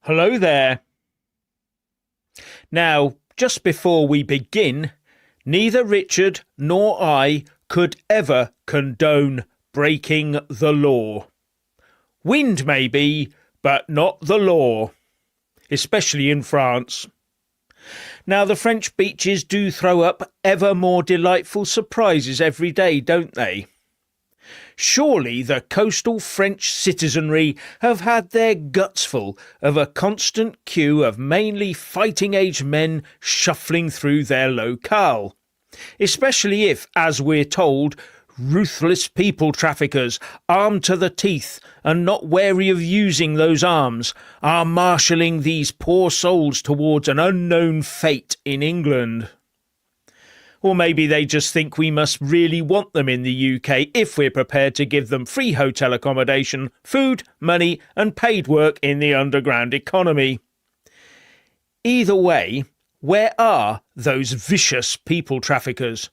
Hello there. Now, just before we begin, neither Richard nor I could ever condone breaking the law. Wind may be, but not the law, especially in France. Now, the French beaches do throw up ever more delightful surprises every day, don't they? Surely the coastal French citizenry have had their guts full of a constant queue of mainly fighting-age men shuffling through their locale. Especially if, as we're told, ruthless people traffickers, armed to the teeth and not wary of using those arms, are marshalling these poor souls towards an unknown fate in England. Or maybe they just think we must really want them in the UK if we're prepared to give them free hotel accommodation, food, money and paid work in the underground economy. Either way, where are those vicious people traffickers?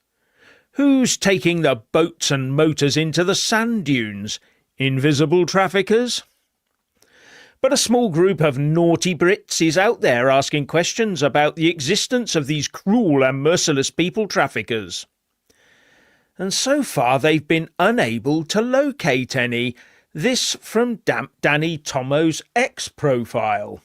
Who's taking the boats and motors into the sand dunes? Invisible traffickers? But a small group of naughty Brits is out there asking questions about the existence of these cruel and merciless people traffickers. And so far they've been unable to locate any. This from Danny Tomo's X profile.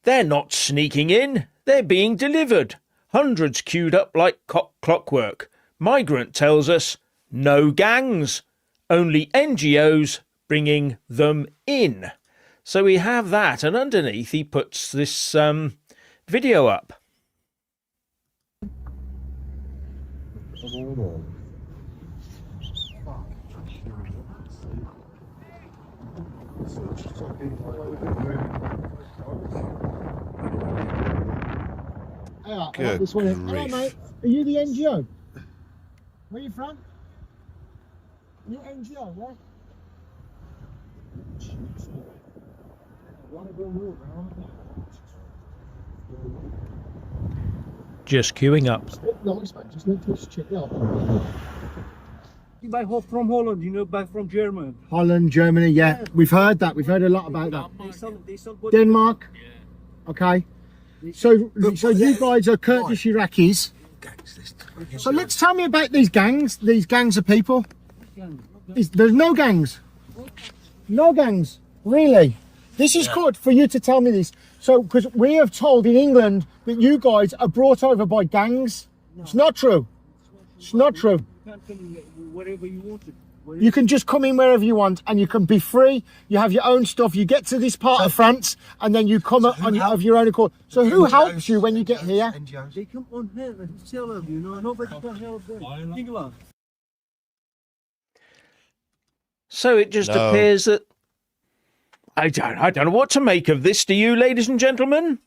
They're not sneaking in, they're being delivered. Hundreds queued up like clockwork. Migrant tells us, no gangs. Only NGOs bringing them in. So we have that, and underneath he puts this video up. Good grief. Hello, mate. Are you the NGO? Where are you from? You're NGO, yeah? Just queuing up. No, it's fine. Just let us check it out. You buy from Holland, you know, buy from Germany. Holland, Germany, yeah. We've heard that. We've heard a lot about that. They sell Denmark? Yeah. Okay. So you guys are Kurdish Iraqis. So let's tell me about these gangs of people. There's no gangs. No gangs. Really? This is good for you to tell me this. So, because we have told in England that you guys are brought over by gangs. No. It's not true. It's not true. You can't come in wherever you want to. You can just come in wherever you want and you can be free. You have your own stuff. You get to this part of France and then you come of your own accord. So who helps you when you get here? They come on here and tell them, you know, nobody can help them. England. So it just appears that I don't know what to make of this. Do you, ladies and gentlemen?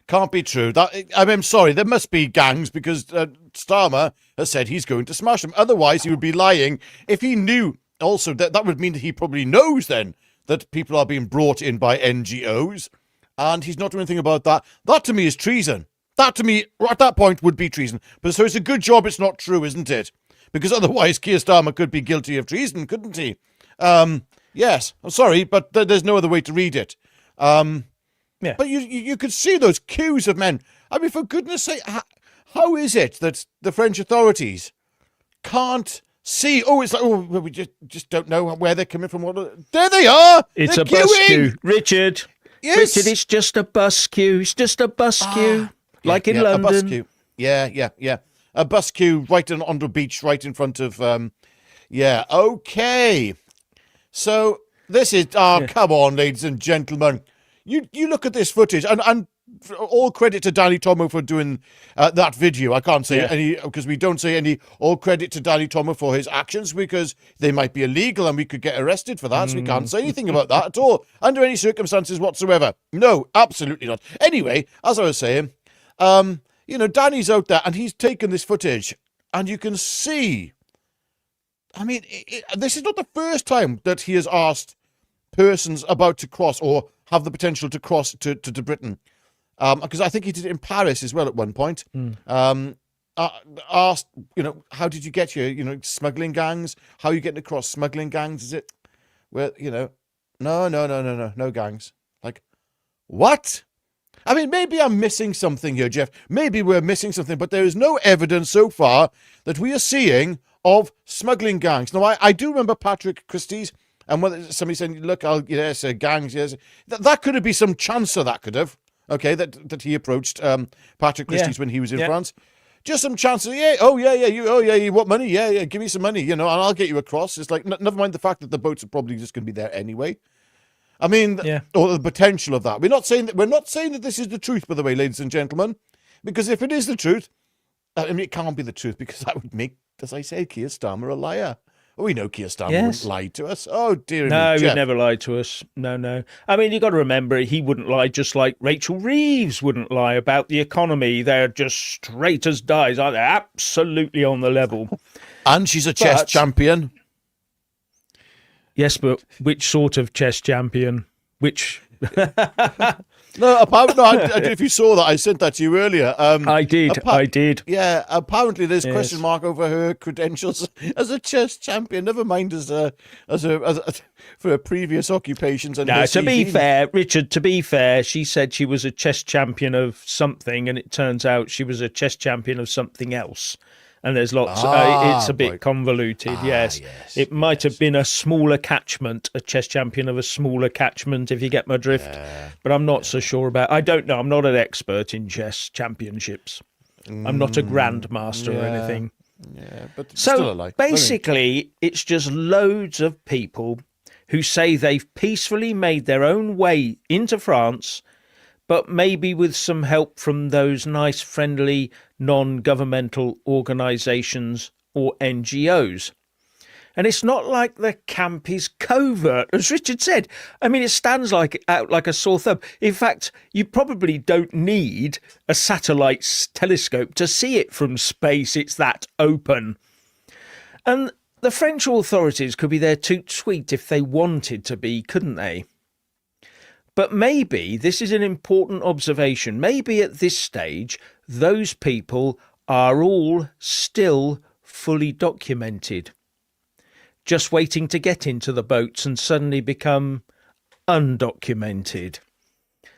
Can't be true. I'm sorry, there must be gangs because Starmer has said he's going to smash them. Otherwise, he would be lying. If he knew also that would mean that he probably knows then that people are being brought in by NGOs and he's not doing anything about that. That to me is treason. That to me, at that point, would be treason. But so it's a good job it's not true, isn't it? Because otherwise, Keir Starmer could be guilty of treason, couldn't he? Yes, I'm sorry, but there's no other way to read it. Yeah. But you could see those queues of men. I mean, for goodness sake, how is it that the French authorities can't see? Oh, it's like, we just don't know where they're coming from. There they are. It's they're a bus queuing. queue. Richard. Yes. Richard, it's just a bus queue. It's just a bus queue. Like in London. A bus queue. Yeah. A bus queue right on the beach, right in front of, okay. So this is, come on, ladies and gentlemen. You look at this footage, and all credit to Danny Tomo for doing that video. I can't say any, because we don't say any all credit to Danny Tomo for his actions, because they might be illegal and we could get arrested for that, so we can't say anything about that at all, under any circumstances whatsoever. No, absolutely not. Anyway, as I was saying, Danny's out there, and he's taken this footage, and you can see, I mean, this is not the first time that he has asked persons about to cross or have the potential to cross to Britain. Because I think he did it in Paris as well at one point. Asked, how did you get here? Smuggling gangs. How are you getting across? Smuggling gangs, is it? where, no gangs. Like, what? I mean, maybe I'm missing something here, Jeff. Maybe we're missing something, but there is no evidence so far that we are seeing of smuggling gangs. Now, I do remember Patrick Christie's, and when somebody said, look, gangs, yes. That could have been some chancer, that could have. Okay, that he approached Patrick Christie's when he was in France. Just some chances. You want money? Yeah, give me some money, and I'll get you across. It's like, never mind the fact that the boats are probably just going to be there anyway. I mean, or the potential of that. We're not saying that this is the truth, by the way, ladies and gentlemen, because if it is the truth, I mean, it can't be the truth, because that would make, as I say, Keir Starmer a liar. Oh, we know Keir Starmer wouldn't lie to us. Oh, dear me. No, he'd never lied to us. No. I mean, you got to remember, he wouldn't lie, just like Rachel Reeves wouldn't lie about the economy. They're just straight as dies, aren't they? Absolutely on the level. And she's a chess champion. Yes, but which sort of chess champion? Which? No, if you saw that, I sent that to you earlier. I did. Yeah, apparently there's question mark over her credentials as a chess champion. Never mind as for her previous occupations. And no, to be fair, Richard. To be fair, she said she was a chess champion of something, and it turns out she was a chess champion of something else. And there's lots. It's a bit convoluted. Yes, it might have been a smaller catchment, a chess champion of a smaller catchment, if you get my drift. But I'm not so sure about. I don't know. I'm not an expert in chess championships. I'm not a grandmaster or anything. Yeah, but so still a lie. Basically, it's just loads of people who say they've peacefully made their own way into France, but maybe with some help from those nice, friendly, non-governmental organisations or NGOs. And it's not like the camp is covert, as Richard said. I mean, it stands out like a sore thumb. In fact, you probably don't need a satellite telescope to see it from space. It's that open. And the French authorities could be there toot sweet if they wanted to be, couldn't they? But maybe this is an important observation. Maybe at this stage, those people are all still fully documented, just waiting to get into the boats and suddenly become undocumented.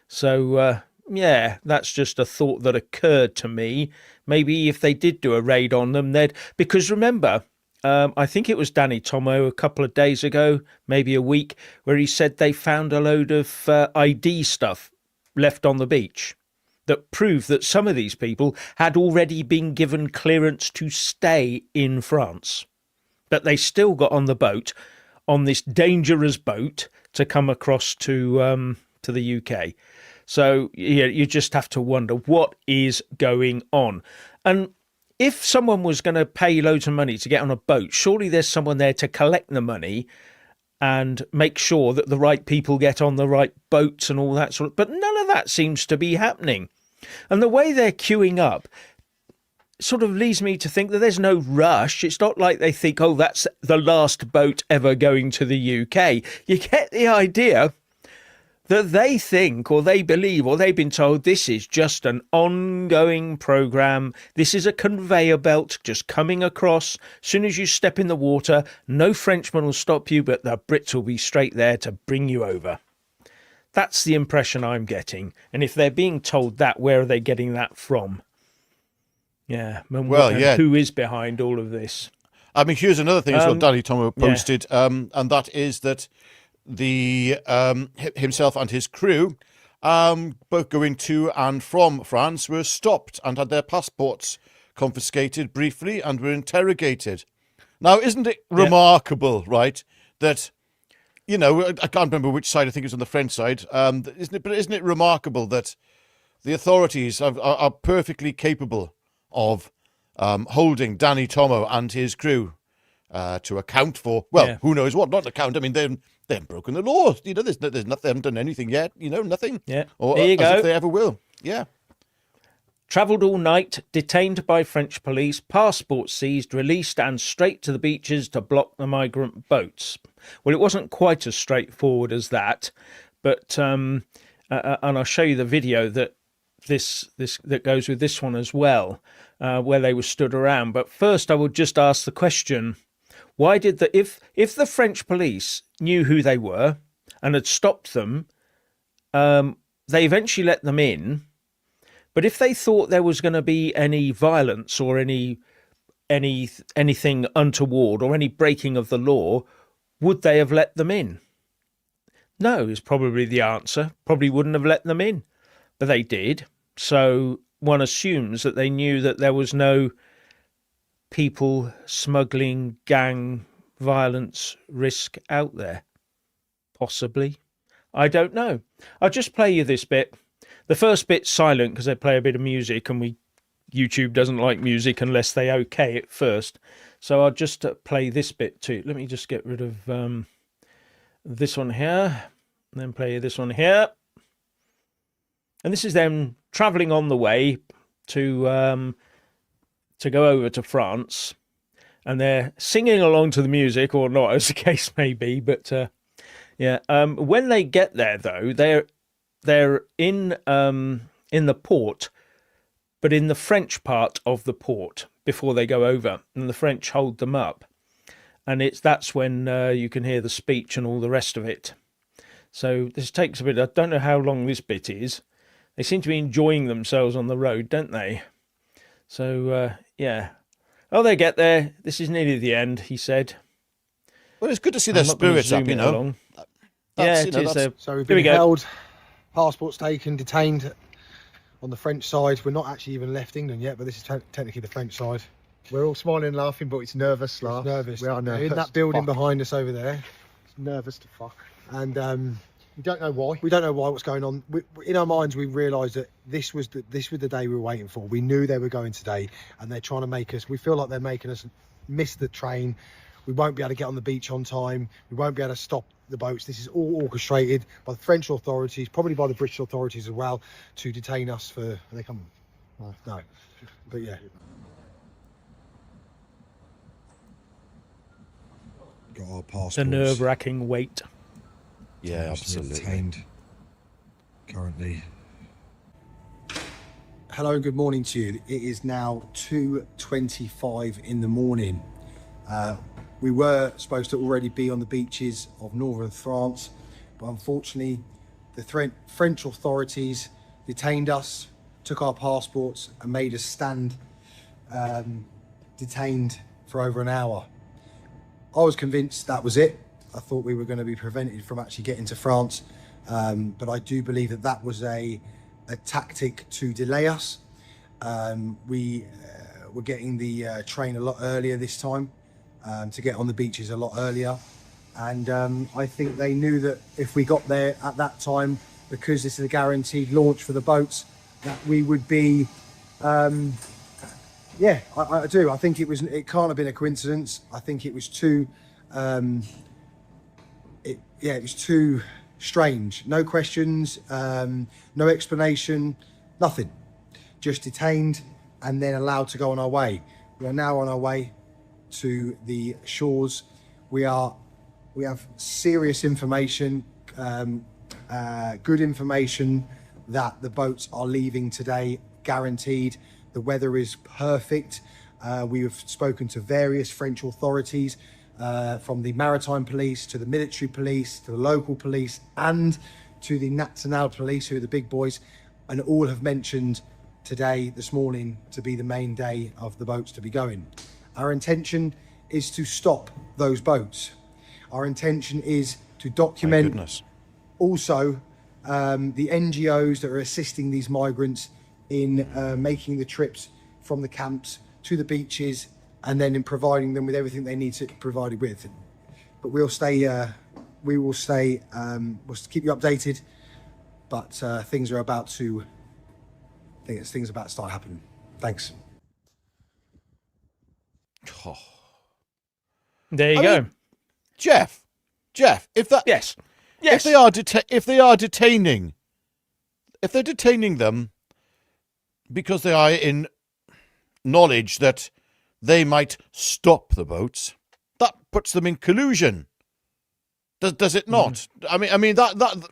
So, that's just a thought that occurred to me. Maybe if they did do a raid on them, because remember, I think it was Danny Tomo a couple of days ago, maybe a week, where he said they found a load of ID stuff left on the beach that proved that some of these people had already been given clearance to stay in France. But they still got on the boat, on this dangerous boat, to come across to the UK. So you just have to wonder what is going on. And if someone was going to pay loads of money to get on a boat, surely there's someone there to collect the money and make sure that the right people get on the right boats and all that sort of. But none of that seems to be happening. And the way they're queuing up sort of leads me to think that there's no rush. It's not like they think, oh, that's the last boat ever going to the UK. You get the idea that they think or they believe or they've been told this is just an ongoing programme. This is a conveyor belt just coming across. As soon as you step in the water, no Frenchman will stop you, but the Brits will be straight there to bring you over. That's the impression I'm getting. And if they're being told that, where are they getting that from? Yeah. Who is behind all of this? I mean, here's another thing as well Danny Tomo posted, and that is that the himself and his crew, both going to and from France, were stopped and had their passports confiscated briefly and were interrogated. Now, isn't it remarkable, right, that, I can't remember which side, I think it was on the French side, isn't it remarkable that the authorities are perfectly capable of holding Danny Tomo and his crew to account for, who knows what, not account. I mean, they haven't broken the law. There's nothing, they haven't done anything yet, nothing. Yeah, or there you go. If they ever will. Yeah. Travelled all night, detained by French police, passports seized, released and straight to the beaches to block the migrant boats. Well, it wasn't quite as straightforward as that, but and I'll show you the video that that goes with this one as well, where they were stood around. But first, I would just ask the question: Why did if the French police knew who they were and had stopped them, they eventually let them in. But if they thought there was going to be any violence or anything untoward or any breaking of the law, would they have let them in? No, is probably the answer. Probably wouldn't have let them in, but they did. So one assumes that they knew that there was no people smuggling, gang violence risk out there. Possibly. I don't know. I'll just play you this bit. The first bit's silent because they play a bit of music, and YouTube doesn't like music unless they okay it first. So I'll just play this bit too. Let me just get rid of this one here, and then play this one here. And this is them travelling on the way to go over to France, and they're singing along to the music, or not, as the case may be. But when they get there, though, they're in the port, but in the French part of the port before they go over, and the French hold them up, and that's when you can hear the speech and all the rest of it. So this takes a bit. I don't know how long this bit is. They seem to be enjoying themselves on the road, don't they? So, Oh, they get there. This is nearly the end, he said. Well, it's good to see their spirits up, you know. Along. Yeah, it is. So we've Here we been go. held, passports taken, detained on the French side. We're not actually even left England yet, but this is technically the French side. We're all smiling and laughing, but it's nervous laugh. It's nervous. We are nervous. In that building Fuck. behind us over there. It's nervous to fuck. And We don't know why. we don't know what's going on. In our minds, we realised that this was the day we were waiting for. We knew they were going today, and they're trying to make us. We feel like they're making us miss the train. We won't be able to get on the beach on time. We won't be able to stop the boats. This is all orchestrated by the French authorities, probably by the British authorities as well, to detain us for. Are they coming? No. But yeah. Got our passports. The nerve-wracking wait. Yeah, absolutely. Detained currently. Hello and good morning to you. It is now 2:25 in the morning. We were supposed to already be on the beaches of northern France, but unfortunately the French authorities detained us, took our passports and made us stand detained for over an hour. I was convinced that was it. I thought we were going to be prevented from actually getting to France, but I do believe that was a tactic to delay us. We were getting the train a lot earlier this time, to get on the beaches a lot earlier, and I think they knew that if we got there at that time, because this is a guaranteed launch for the boats, that we would be I do. I think it can't have been a coincidence. I think it was too it was too strange. No questions, no explanation, nothing. Just detained and then allowed to go on our way. We are now on our way to the shores. We have serious information, good information that the boats are leaving today, guaranteed. The weather is perfect. We have spoken to various French authorities, from the maritime police to the military police to the local police and to the national police, who are the big boys, and all have mentioned today, this morning, to be the main day of the boats to be going. Our intention is to stop those boats. Our intention is to document also the NGOs that are assisting these migrants in making the trips from the camps to the beaches, and then in providing them with everything they need to be provided with. But we'll keep you updated, but things are about to start happening. Thanks. Oh. There you go. Mean, Jeff, if that Yes. if they're detaining them because they are in knowledge that they might stop the boats, that puts them in collusion. Does it not? I mean that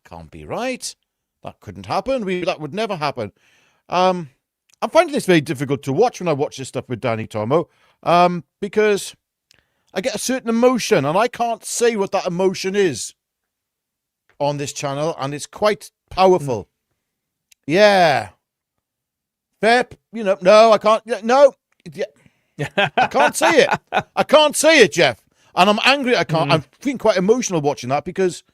can't be right. That couldn't happen. That would never happen. I'm finding this very difficult to watch when I watch this stuff with Danny Tomo, because I get a certain emotion, and I can't say what that emotion is on this channel, and it's quite powerful. Yeah. Fair, no, I can't. No. Yeah. I can't say it. I can't say it, Jeff. And I'm angry. I can't. I'm feeling quite emotional watching that because.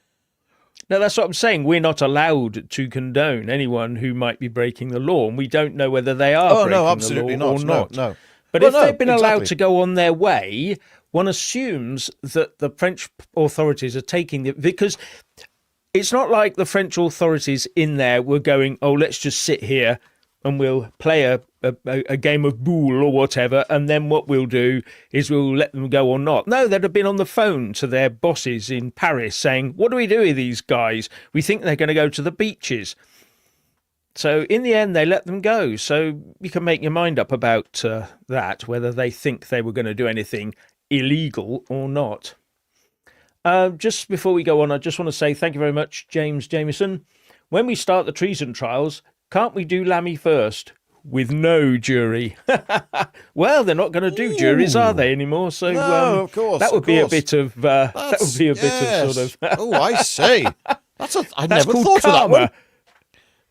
No, that's what I'm saying. We're not allowed to condone anyone who might be breaking the law, and we don't know whether they are breaking absolutely the law or not. No. But if they've been allowed to go on their way, one assumes that the French authorities are taking it, because it's not like the French authorities in there were going, oh, let's just sit here and we'll play a game of boule or whatever, and then what we'll do is we'll let them go or not. No, they'd have been on the phone to their bosses in Paris saying, what do we do with these guys? We think they're going to go to the beaches. So in the end, they let them go. So you can make your mind up about that, whether they think they were going to do anything illegal or not. Just before we go on, I just want to say thank you very much, James Jameson. When we start the treason trials, can't we do Lammy first? With no jury. Well, they're not going to do juries, are they, anymore? So no, of course, that would be a bit of bit of sort of. Oh, I see. I never called thought karma. of that one.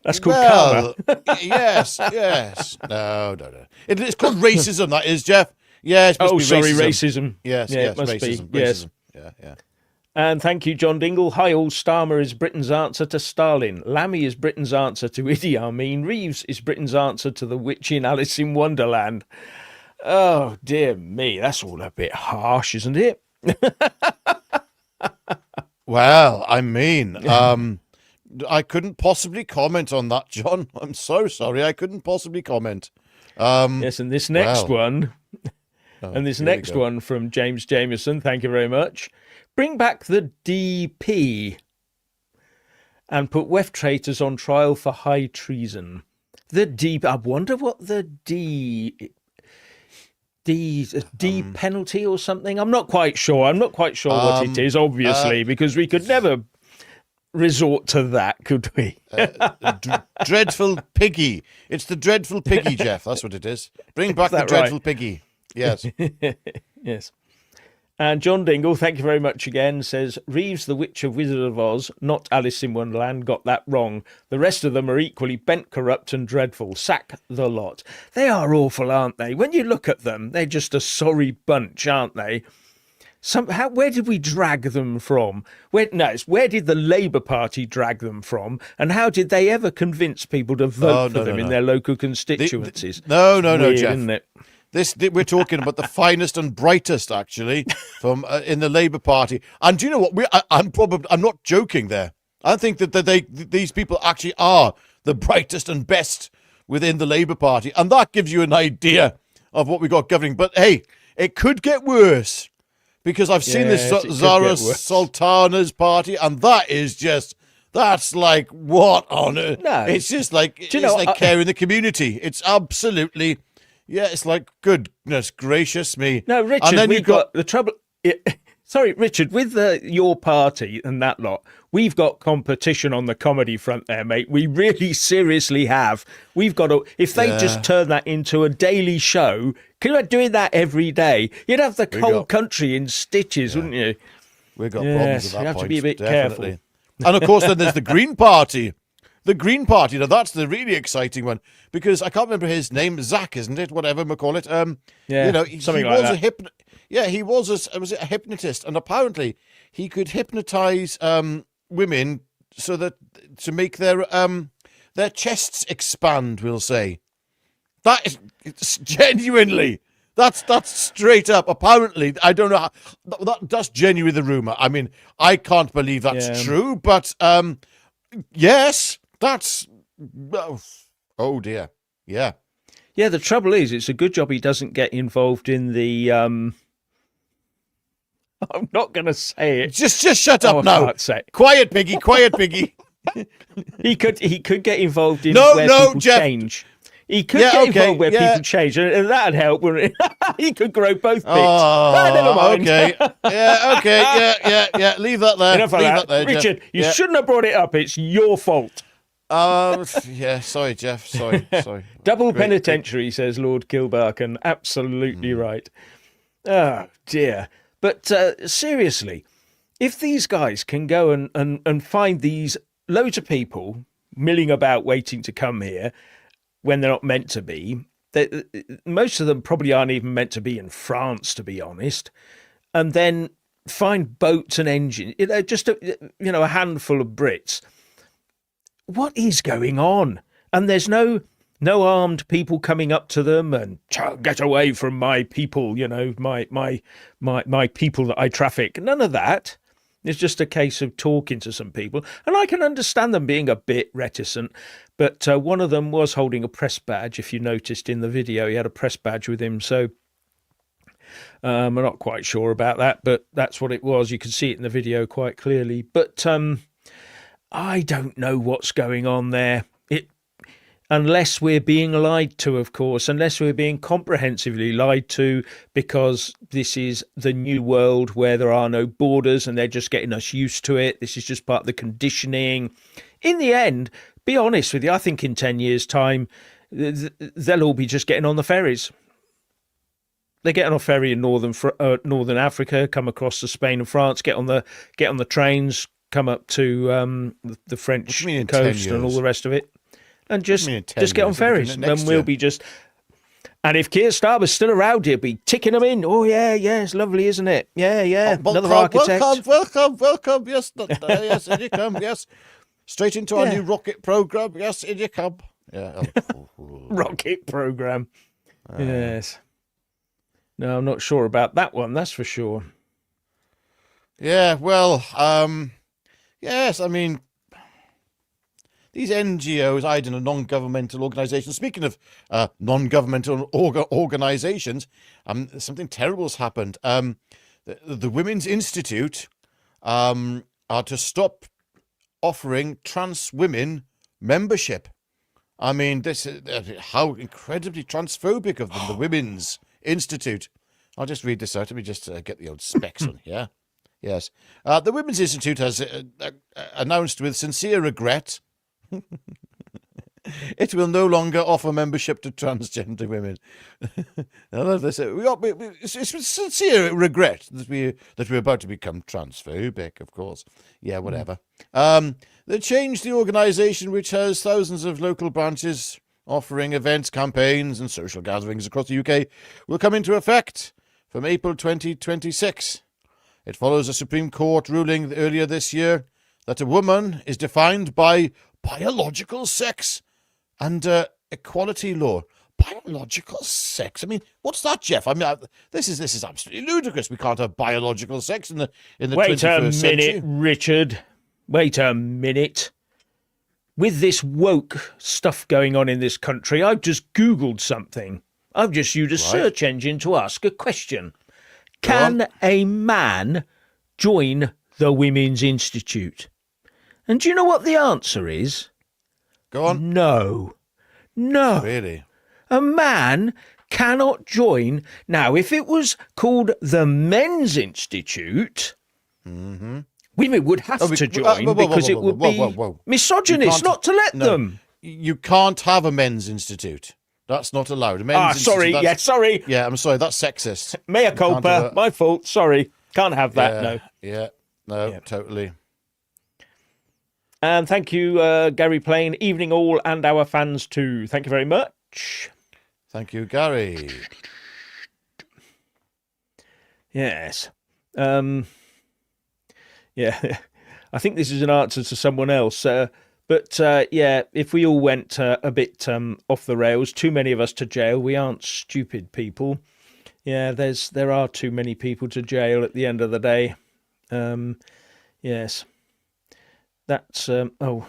That's called karma. Yes. No. It's called racism. That is, Jeff. Yeah. It's supposed to be racism. Yes. It must racism. be. Yes. Yeah. And thank you, John Dingle. Hi, all. Starmer is Britain's answer to Stalin. Lammy is Britain's answer to Idi Amin. Reeves is Britain's answer to the witch in Alice in Wonderland. Oh, dear me. That's all a bit harsh, isn't it? Well, I mean, I couldn't possibly comment on that, John. I'm so sorry. I couldn't possibly comment. Yes, and this next one, go. one from James Jameson, thank you very much. Bring back the DP and put WEF traitors on trial for high treason. The D, I wonder what the D penalty or something. I'm not quite sure. What it is, obviously, because we could never resort to that, could we? Dreadful piggy. It's the dreadful piggy, Jeff. That's what it is. Bring back the dreadful piggy. Yes. Yes. And John Dingle, thank you very much again, says, Reeves, the Witch of Wizard of Oz, not Alice in Wonderland, got that wrong. The rest of them are equally bent, corrupt and dreadful. Sack the lot. They are awful, aren't they? When you look at them, they're just a sorry bunch, aren't they? Where did we drag them from? Where did the Labour Party drag them from? And how did they ever convince people to vote for them in their local constituencies? No, Weird, Jeff. Isn't it? We're talking about the finest and brightest, actually, from in the Labour Party. And do you know what? I'm not joking there. I think that these people actually are the brightest and best within the Labour Party, and that gives you an idea of what we got governing. But hey, it could get worse, because I've seen this Zara Sultana's party, and that's like, what on earth? No, it's just like care in the community. It's absolutely. Yeah, it's like, goodness gracious me. No, Richard, and then we've got the trouble. Sorry, Richard, with your party and that lot, we've got competition on the comedy front there, mate. We really seriously have. We've got to, if they just turn that into a daily show, can you imagine doing that every day? You'd have the whole country in stitches, wouldn't you? We've got problems at that point. You have to be a bit definitely. careful. And of course, then there's the Green Party. The Green Party, now that's the really exciting one, because I can't remember his name, Zach, isn't it? Whatever we call it. Something he like was that. He was a hypnotist, and apparently he could hypnotize women so that to make their chests expand. We'll say that is genuinely. That's straight up. Apparently, I don't know how, that's genuinely the rumor. I mean, I can't believe that's true, but yes. That's oh dear, yeah. The trouble is, it's a good job he doesn't get involved in the. I'm not going to say it. Just shut up now. Quiet, piggy. Quiet, piggy. He could get involved in where people Jeff. Change. He could get involved where people change, and that'd help, wouldn't it? He could grow both bits. Never mind. Okay. Yeah. Leave that there. Enough of that there, Richard. Jeff. You shouldn't have brought it up. It's your fault. Sorry, Jeff. Sorry. Double penitentiary, says Lord Kilbarkan. Absolutely right. Oh, dear. But seriously, if these guys can go and find these loads of people milling about waiting to come here when they're not meant to be, most of them probably aren't even meant to be in France, to be honest, and then find boats and engines, just a handful of Brits. What is going on? And there's no armed people coming up to them and get away from my people, my people that I traffic. None of that. It's just a case of talking to some people. And I can understand them being a bit reticent, but one of them was holding a press badge. If you noticed in the video, he had a press badge with him. So I'm not quite sure about that, but that's what it was. You can see it in the video quite clearly. But I don't know what's going on there. Unless we're being lied to, of course, unless we're being comprehensively lied to, because this is the new world where there are no borders and they're just getting us used to it. This is just part of the conditioning. In the end, be honest with you, I think in 10 years' time, they'll all be just getting on the ferries. They get on a ferry in northern Africa, come across to Spain and France, get on the trains, come up to the French coast and all the rest of it. And just get on ferries. And then we'll be just... And if Keir Starmer's still around, he'll be ticking them in. Oh, yeah, it's lovely, isn't it? Yeah. Another architect. Welcome. Yes, yes, in you come, yes. Straight into our new rocket program. Yes, in you come. Yeah. Rocket program. Yes. No, I'm not sure about that one, that's for sure. Yeah, well, yes, I mean... These NGOs, I don't know, non-governmental organisations. Speaking of non-governmental organisations, something terrible has happened. The Women's Institute are to stop offering trans women membership. I mean, this how incredibly transphobic of them, the Women's Institute. I'll just read this out. Let me just get the old specs on here. Yes. The Women's Institute has announced with sincere regret it will no longer offer membership to transgender women. It's with sincere regret that we're about to become transphobic, of course. Yeah, whatever. They changed the organisation, which has thousands of local branches offering events, campaigns and social gatherings across the UK, will come into effect from April 2026. It follows a Supreme Court ruling earlier this year that a woman is defined by biological sex and equality law. Biological sex? I mean, what's that, Jeff? I mean, this is absolutely ludicrous. We can't have biological sex in the 21st century. Wait a minute, Richard. Wait a minute. With this woke stuff going on in this country, I've just Googled something. I've just used a search engine to ask a question. Can a man join the Women's Institute? And do you know what the answer is? Go on. No. Really? A man cannot join. Now, if it was called the Men's Institute, women would have to join because it would be misogynist not to let them. You can't have a men's institute. That's not allowed. A men's institute, sorry. Yeah, I'm sorry. That's sexist. Mea culpa. My fault. Sorry. Can't have that, no. Yeah, no, totally. And thank you, Gary Plain. Evening all and our fans too. Thank you very much. Thank you, Gary. Yes. Yeah, I think this is an answer to someone else. But if we all went a bit off the rails, too many of us to jail, we aren't stupid people. Yeah, there are too many people to jail at the end of the day. Yes. That's oh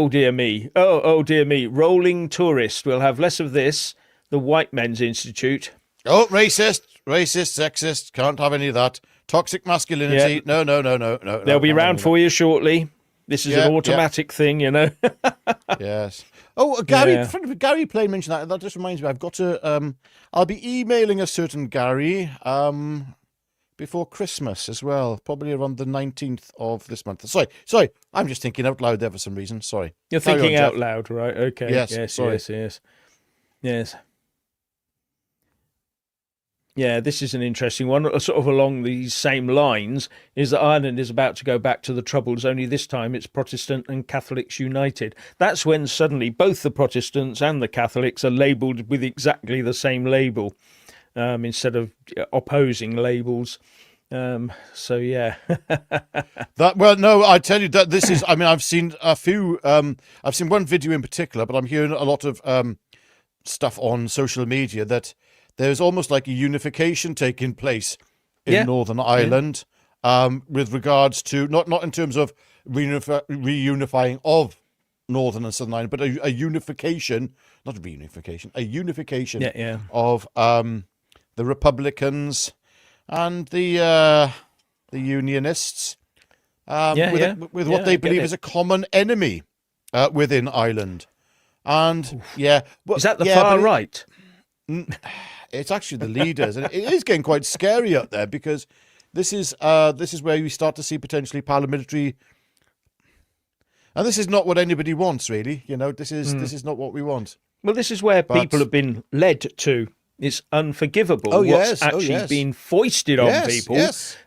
dear me. Oh dear me. Rolling tourist. We'll have less of this. The White Men's Institute. Oh, racist, sexist. Can't have any of that. Toxic masculinity. Yeah. No. They'll be round for you shortly. This is an automatic thing, you know. Yes. Oh, Gary Plain mentioned that. That just reminds me. I've got to. I'll be emailing a certain Gary. Before Christmas as well, probably around the 19th of this month. Sorry, I'm just thinking out loud there for some reason. Sorry. You're thinking out loud, right? Okay. Yes. Yes. Yeah, this is an interesting one. Sort of along these same lines is that Ireland is about to go back to the Troubles, only this time it's Protestant and Catholics united. That's when suddenly both the Protestants and the Catholics are labelled with exactly the same label, instead of opposing labels. So yeah. No, I tell you that this is. I mean, I've seen a few. I've seen one video in particular, but I'm hearing a lot of stuff on social media that there's almost like a unification taking place in Northern Ireland, with regards to not in terms of reunifying of Northern and Southern Ireland, but a unification, not a reunification, a unification of the Republicans and the Unionists, with what they believe is a common enemy within Ireland. And is that the far right? It's actually the leaders, and it is getting quite scary out there, because this is where you start to see potentially parliamentary. And this is not what anybody wants, really. This is not what we want. Well, this is where people have been led to. It's unforgivable what's actually been foisted on people.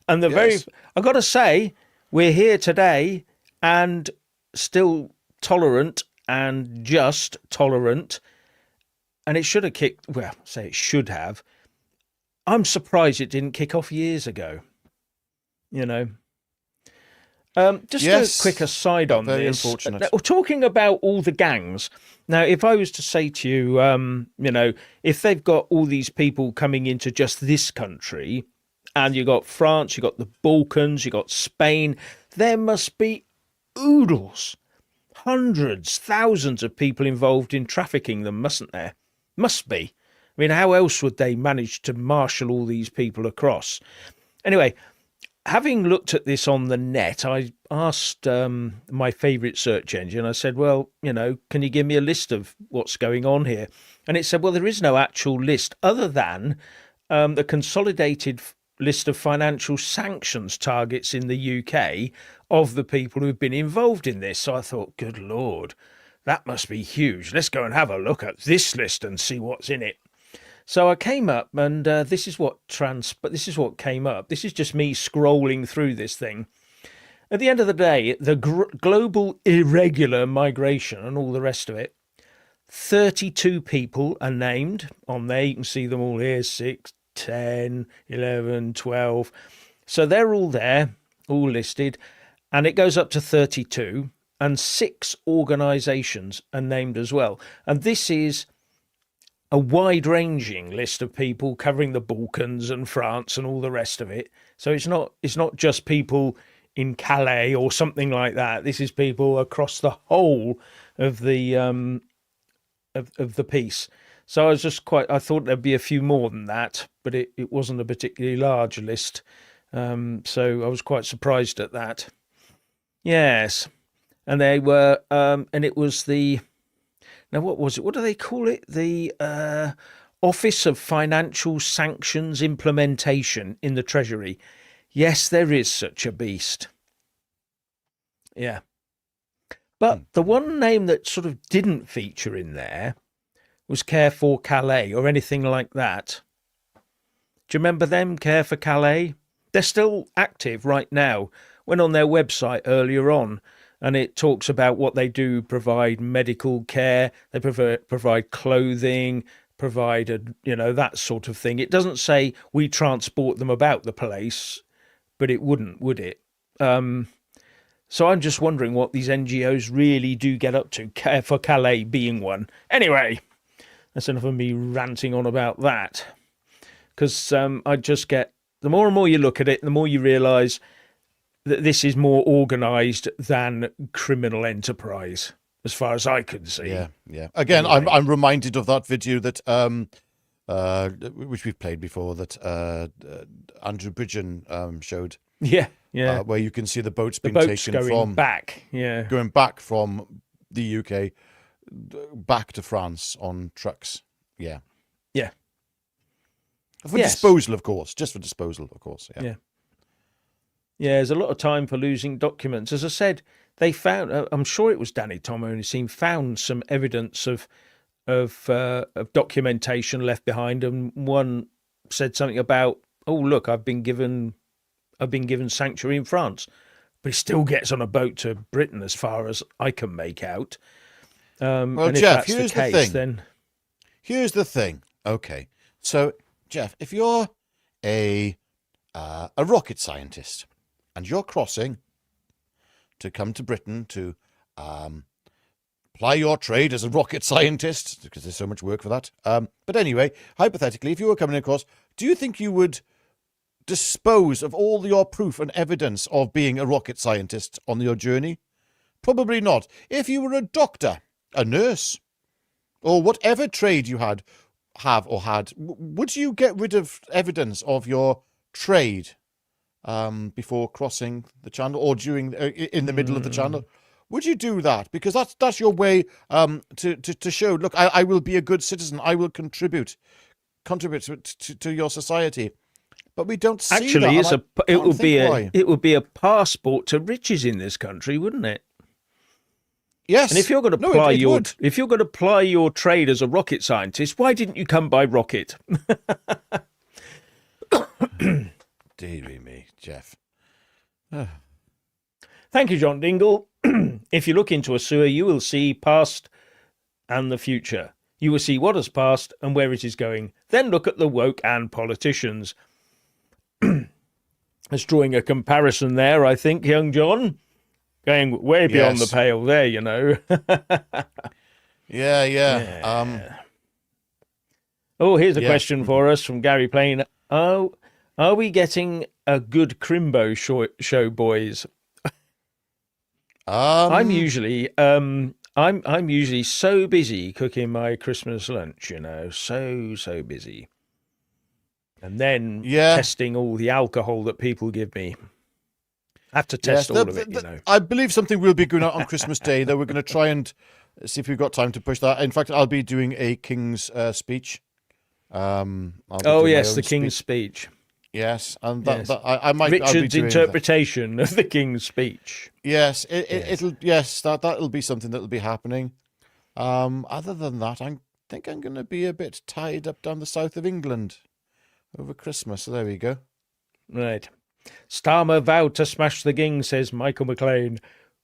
And I've got to say, we're here today and still tolerant and just tolerant. And it should have kicked, it should have. I'm surprised it didn't kick off years ago. Just a quick aside on very this. Unfortunate. We're talking about all the gangs. Now, if I was to say to you, if they've got all these people coming into just this country, and you got France, you got the Balkans, you got Spain, there must be oodles, hundreds, thousands of people involved in trafficking them, mustn't there? Must be. I mean, how else would they manage to marshal all these people across? Anyway, having looked at this on the net, I asked my favourite search engine, I said, well, can you give me a list of what's going on here? And it said, well, there is no actual list other than the consolidated list of financial sanctions targets in the UK of the people who've been involved in this. So I thought, good Lord, that must be huge. Let's go and have a look at this list and see what's in it. So I came up, and this is what came up. This is just me scrolling through this thing. At the end of the day, the global irregular migration and all the rest of it, 32 people are named on there. You can see them all here, 6, 10, 11, 12. So they're all there, all listed, and it goes up to 32, and 6 organisations are named as well. And this is a wide-ranging list of people covering the Balkans and France and all the rest of it. So it's not just people in Calais or something like that. This is people across the whole of the of the piece. So I thought there'd be a few more than that, but it wasn't a particularly large list. So I was quite surprised at that. Yes, and they were, and it was the. Now, what was it? What do they call it? The Office of Financial Sanctions Implementation in the Treasury. Yes, there is such a beast. Yeah. But the one name that sort of didn't feature in there was Care for Calais or anything like that. Do you remember them, Care for Calais? They're still active right now. Went on their website earlier on, and it talks about what they do, provide medical care, they provide clothing, provide, that sort of thing. It doesn't say we transport them about the place, but it wouldn't, would it? So I'm just wondering what these NGOs really do get up to, Care for Calais being one. Anyway, that's enough of me ranting on about that. Because I just get, the more and more you look at it, the more you realise that this is more organised than criminal enterprise, as far as I can see. Yeah. Again, anyway. I'm reminded of that video that which we've played before, that Andrew Bridgen showed. Yeah. Where you can see the boats being taken going back from the UK back to France on trucks. Yeah. For disposal, of course. Just for disposal, of course. Yeah. Yeah, there's a lot of time for losing documents. As I said, they found, I'm sure it was Danny Tom only seen, found some evidence of documentation left behind, and one said something about, oh look, I've been given sanctuary in France, but he still gets on a boat to Britain, as far as I can make out. Well, and if Jeff, that's here's the case, the thing. then Here's the thing. Okay, so Jeff, if you're a rocket scientist and you're crossing to come to Britain to ply your trade as a rocket scientist, because there's so much work for that. But anyway, hypothetically, if you were coming across, do you think you would dispose of all your proof and evidence of being a rocket scientist on your journey? Probably not. If you were a doctor, a nurse, or whatever trade you had, would you get rid of evidence of your trade before crossing the channel, or during in the middle of the channel? Would you do that? Because that's your way to show, look, I will be a good citizen. I will contribute to your society. But we don't see actually, that. it would be a passport to riches in this country, wouldn't it? Yes. And if you're going to ply your trade as a rocket scientist, why didn't you come by rocket? Deary me, Jeff. Thank you, John Dingle. If you look into a sewer, you will see past and the future. You will see what has passed and where it is going. Then look at the woke and politicians. It's drawing a comparison there, I think, young John. Going way beyond the pale there, you know. Yeah. Oh, here's a question for us from Gary Plain. Are we getting a good Crimbo show, boys? I'm usually so busy cooking my Christmas lunch, you know, so busy, and then testing all the alcohol that people give me. I have to test all of it, you know. I believe something will be going out on Christmas Day, though. We're going to try and see if we've got time to push that. In fact, I'll be doing a King's speech. The King's speech. Yes, and I might. Richard's interpretation of the King's speech. Yes, that'll be something that'll be happening. Other than that, I think I'm going to be a bit tied up down the south of England over Christmas. So there we go. Right. Starmer vowed to smash the Ging, says Michael McLean,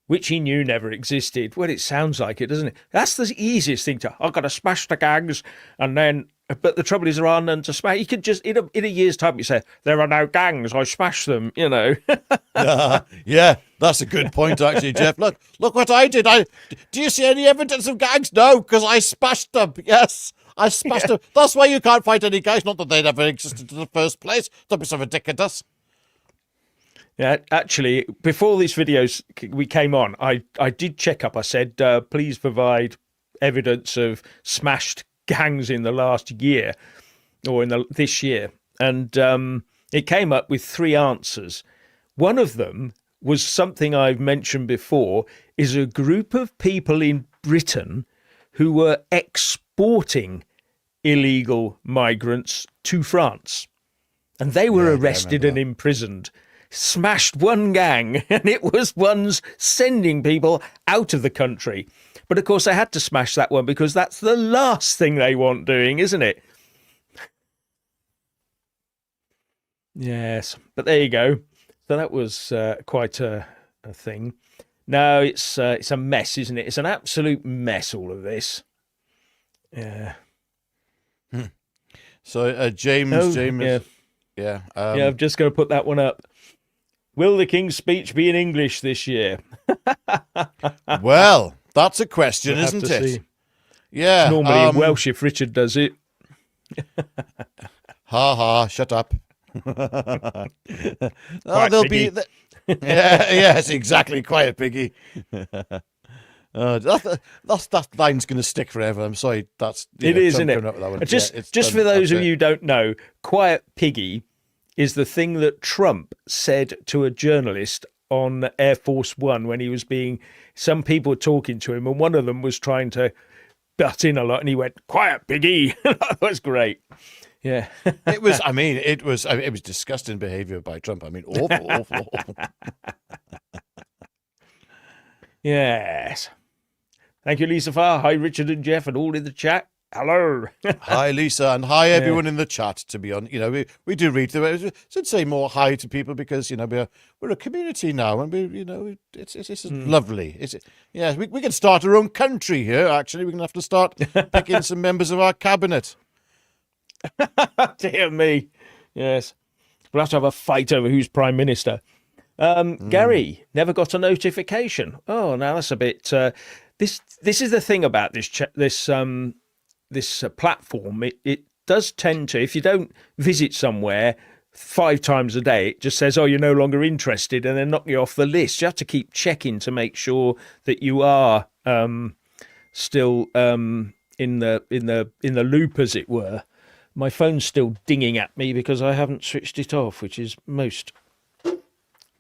which he knew never existed. Well, it sounds like it, doesn't it? That's the easiest thing to. I've got to smash the gangs, and then. But the trouble is, there are none to smash. You could just in a year's time, you say there are no gangs. I smash them. You know. Yeah, that's a good point, actually, Jeff. Look what I did. Do you see any evidence of gangs? No, because I smashed them. Yes, I smashed them. That's why you can't fight any gangs. Not that they never existed in the first place. Don't be so ridiculous. Yeah, actually, before these videos we came on, I did check up. I said, please provide evidence of smashed gangs in the last year or this year. And it came up with 3 answers. One of them was something I've mentioned before, is a group of people in Britain who were exporting illegal migrants to France. And they were arrested and imprisoned. Smashed one gang, and it was ones sending people out of the country. But of course, they had to smash that one because that's the last thing they want doing, isn't it? Yes, but there you go. So that was quite a thing. No, it's a mess, isn't it? It's an absolute mess, all of this. Yeah. So James. Yeah. I'm just going to put that one up. Will the King's speech be in English this year? Well, that's a question, isn't it? See. Yeah. It's normally in Welsh if Richard does it. Ha, shut up. There'll be. Yes, exactly. Quiet, piggy. That line's going to stick forever. I'm sorry. It is, isn't it? Just for those of you who don't know, Quiet Piggy is the thing that Trump said to a journalist on Air Force One when he was some people were talking to him, and one of them was trying to butt in a lot, and he went, "Quiet, piggy." That was great. Yeah. It was disgusting behavior by Trump. I mean, awful. Yes. Thank you, Lisa Farr. Hi, Richard and Jeff, and all in the chat. Hello. Hi, Lisa, and hi, everyone in the chat, to be honest. We do read them. I should say more hi to people because, we're a community now, and it's lovely. We can start our own country here, actually. We're going to have to start picking some members of our cabinet. Dear me. Yes. We'll have to have a fight over who's Prime Minister. Gary never got a notification. Oh, now that's a bit. This is the thing about this platform. It does tend to, if you don't visit somewhere 5 times a day, it just says, "Oh, you're no longer interested," and then knock you off the list. You have to keep checking to make sure that you are still in the loop, as it were. My phone's still dinging at me because I haven't switched it off, which is most.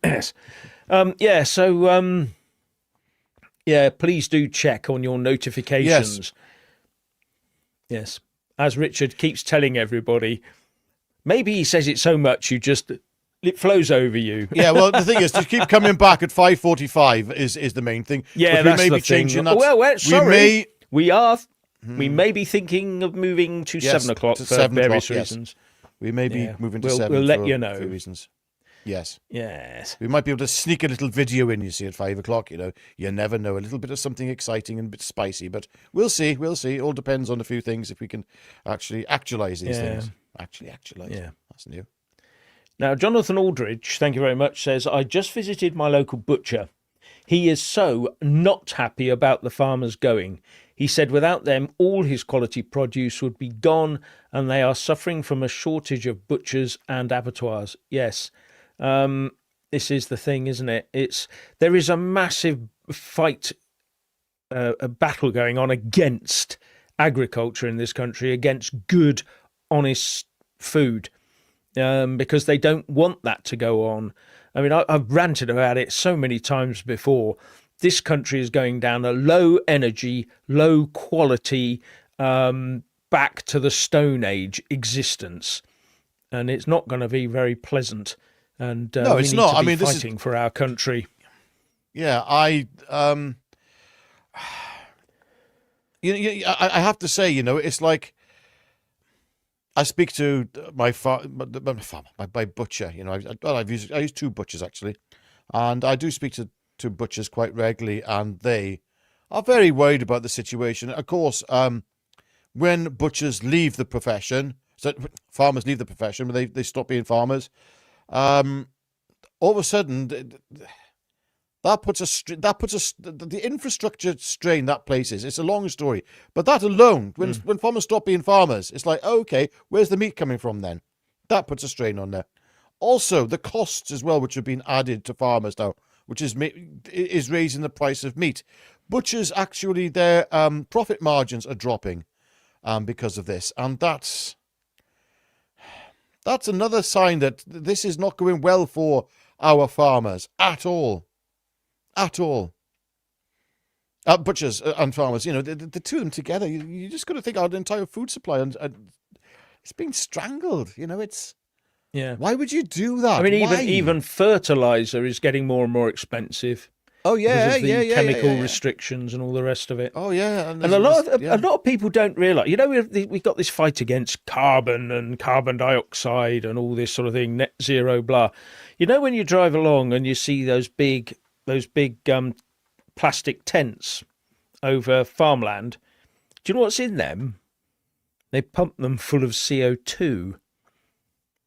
Yes. Please do check on your notifications. Yes. As Richard keeps telling everybody, maybe he says it so much it flows over you. Yeah, well, the thing is, to keep coming back at 5:45 is the main thing. Yeah, but that's we may the be changing thing. that. Well, sorry. We may be thinking of moving to Yes, 7 o'clock to for 7 various o'clock, yes. reasons. We may be moving to 7 We'll let for you a know. few reasons. Yes. Yes. We might be able to sneak a little video in, you see, at 5 o'clock. You never know. A little bit of something exciting and a bit spicy, but we'll see. We'll see. It all depends on a few things if we can actually actualize these things. Actually actualize. Yeah. That's new. Now, Jonathan Aldridge, thank you very much, says, I just visited my local butcher. He is so not happy about the farmers going. He said without them, all his quality produce would be gone, and they are suffering from a shortage of butchers and abattoirs. Yes. This is the thing, isn't it? There is a massive fight, a battle going on against agriculture in this country, against good, honest food, because they don't want that to go on. I mean, I've ranted about it so many times before. This country is going down a low energy, low quality, back to the Stone Age existence, and it's not going to be very pleasant. And no, it's not. I mean, fighting for our country. Yeah, I have to say, it's like I speak to my butcher. I use 2 butchers actually, and I do speak to butchers quite regularly, and they are very worried about the situation. Of course, when butchers leave the profession, so farmers leave the profession, when they stop being farmers. All of a sudden, that puts the infrastructure strain that places. It's a long story, but that alone, when farmers stop being farmers, it's like, okay, where's the meat coming from then? That puts a strain on there. Also, the costs as well, which have been added to farmers now, which is raising the price of meat. Butchers actually, their profit margins are dropping because of this, and that's another sign that this is not going well for our farmers at all. At all. Butchers and farmers, the two of them together, you just got to think our entire food supply, and it's being strangled. It's... Yeah. Why would you do that? I mean, Why? even fertilizer is getting more and more expensive. Oh yeah, because of the chemical restrictions and all the rest of it. Oh yeah, and a lot of people don't realise. We've got this fight against carbon and carbon dioxide and all this sort of thing, net zero, blah. When you drive along and you see those big plastic tents over farmland, do you know what's in them? They pump them full of CO2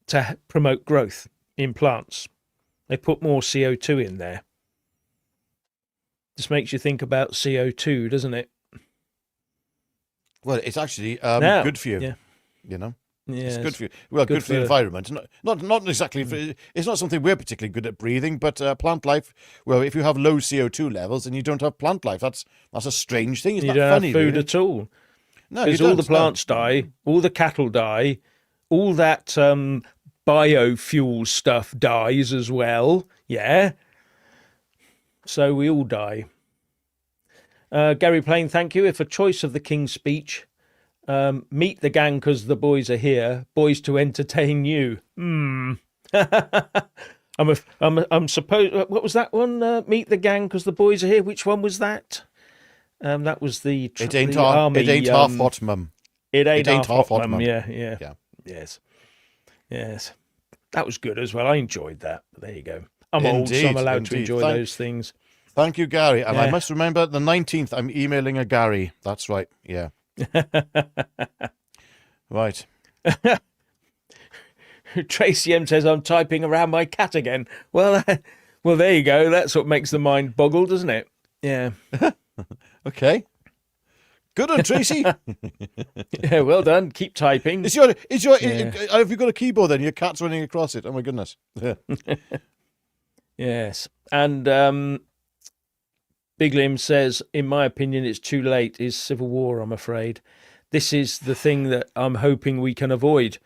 to promote growth in plants. They put more CO2 in there. This makes you think about CO2, doesn't it? Well, it's actually good for you. Yeah. It's good for you. Well, good for the environment. Not exactly. It's not something we're particularly good at breathing, but plant life. Well, if you have low CO2 levels and you don't have plant life, that's a strange thing. It's you not don't funny, have food really. at all. No, because all the plants die, all the cattle die, all that biofuel stuff dies as well. Yeah. So we all die. Gary Plain, thank you. If a choice of the King's speech, meet the gang because the boys are here, boys to entertain you. I'm supposed. What was that one? Meet the gang because the boys are here. Which one was that? That was the. It ain't half hot, mum. It ain't half hot, hot, Mum. Mum. Yeah. Yeah. Yes. That was good as well. I enjoyed that. But there you go. I'm old, so I'm Indeed, allowed to indeed. enjoy those things. Thank you, Gary. And I Yeah. must remember the 19th, I'm emailing a Gary. That's right. Yeah. Right. Tracy M says I'm typing around my cat again. Well, well, there you go. That's what makes the mind boggle, doesn't it? Yeah. Okay. Good on Tracy. Yeah. Well done. Keep typing. Have you got a keyboard then? Your cat's running across it. Oh my goodness. Yes. And Big Lim says, in my opinion, it's too late. Is civil war, I'm afraid. This is the thing that I'm hoping we can avoid,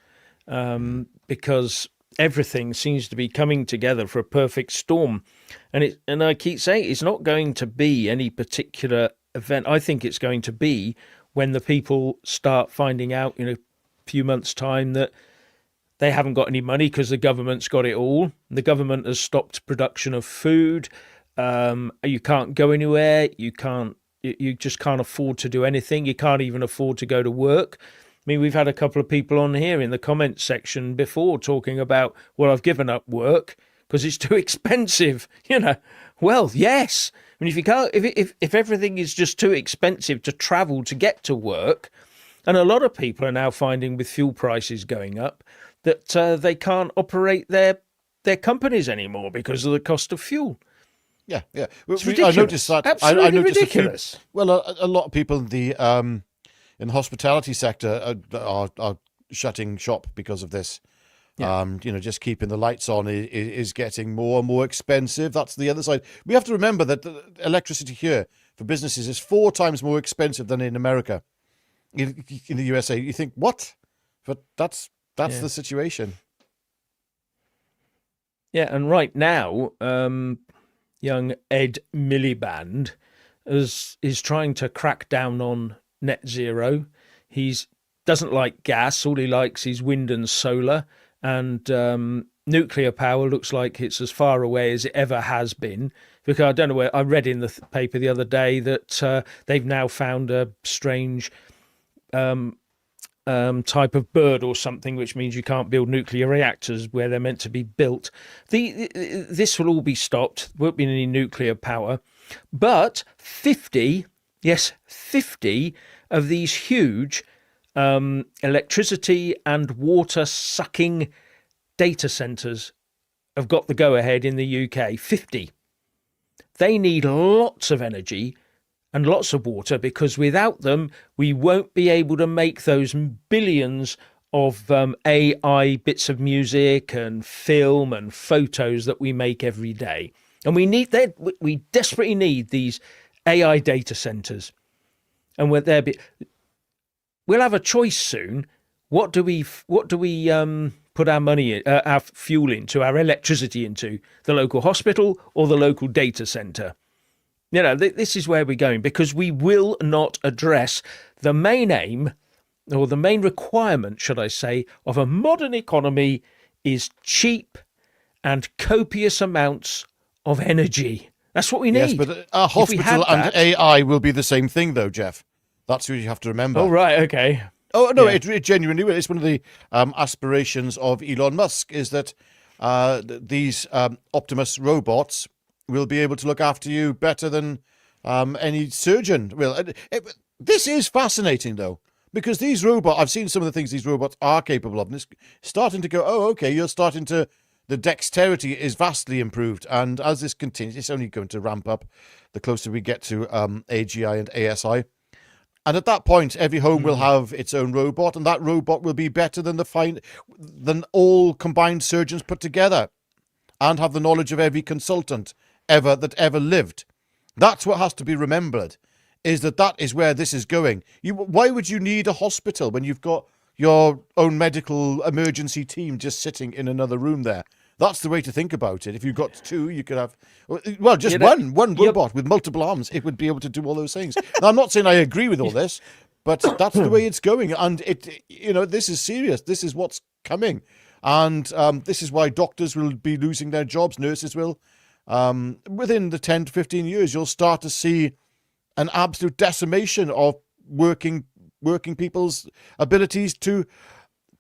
because everything seems to be coming together for a perfect storm. And I keep saying it's not going to be any particular event. I think it's going to be when the people start finding out in a few months' time that they haven't got any money because the government's got it all. The government has stopped production of food. You can't go anywhere. You just can't afford to do anything. You can't even afford to go to work. I mean, we've had a couple of people on here in the comments section before talking about, well, I've given up work because it's too expensive. Well, yes. I mean, if everything is just too expensive to travel to get to work, and a lot of people are now finding with fuel prices going up that they can't operate their companies anymore because of the cost of fuel. Yeah. It's ridiculous. I noticed that. Absolutely I noticed ridiculous. A lot of people in the hospitality sector are shutting shop because of this. Yeah. Just keeping the lights on is getting more and more expensive. That's the other side. We have to remember that the electricity here for businesses is 4 times more expensive than in America. In the USA, you think what? But that's the situation. Yeah, and right now, young Ed Miliband is trying to crack down on net zero. He doesn't like gas. All he likes is wind and solar. And nuclear power looks like it's as far away as it ever has been. Because I don't know where I read in the paper the other day that they've now found a strange type of bird or something, which means you can't build nuclear reactors where they're meant to be built. This will all be stopped. Won't be any nuclear power. But 50 of these huge electricity and water sucking data centers have got the go ahead in the UK. 50. They need lots of energy and lots of water, because without them we won't be able to make those billions of AI bits of music and film and photos that we make every day. And we desperately need these AI data centers. And we'll have a choice soon. What do we put our money in, our fuel into, our electricity into? The local hospital or the local data center? This is where we're going, because we will not address the main aim, or the main requirement, should I say, of a modern economy is cheap and copious amounts of energy. That's what we need. Yes, but a hospital and AI will be the same thing, though, Jeff. That's what you have to remember. Oh, right, okay. Oh, no, Yeah. it genuinely will. It's one of the aspirations of Elon Musk, is that these Optimus robots will be able to look after you better than any surgeon will. This is fascinating, though, because these robots, I've seen some of the things these robots are capable of, and it's starting to go, oh, okay, the dexterity is vastly improved, and as this continues, it's only going to ramp up the closer we get to AGI and ASI. And at that point, every home will have its own robot, and that robot will be better than all combined surgeons put together, and have the knowledge of every consultant that ever lived. That's what has to be remembered, is that is where this is going. Why would you need a hospital when you've got your own medical emergency team just sitting in another room there? That's the way to think about it. If you've got 2, you could have, just one robot with multiple arms. It would be able to do all those things. Now, I'm not saying I agree with all this, but that's the way it's going. And this is serious. This is what's coming. And this is why doctors will be losing their jobs. Nurses will. Within the 10 to 15 years, you'll start to see an absolute decimation of working working people's abilities to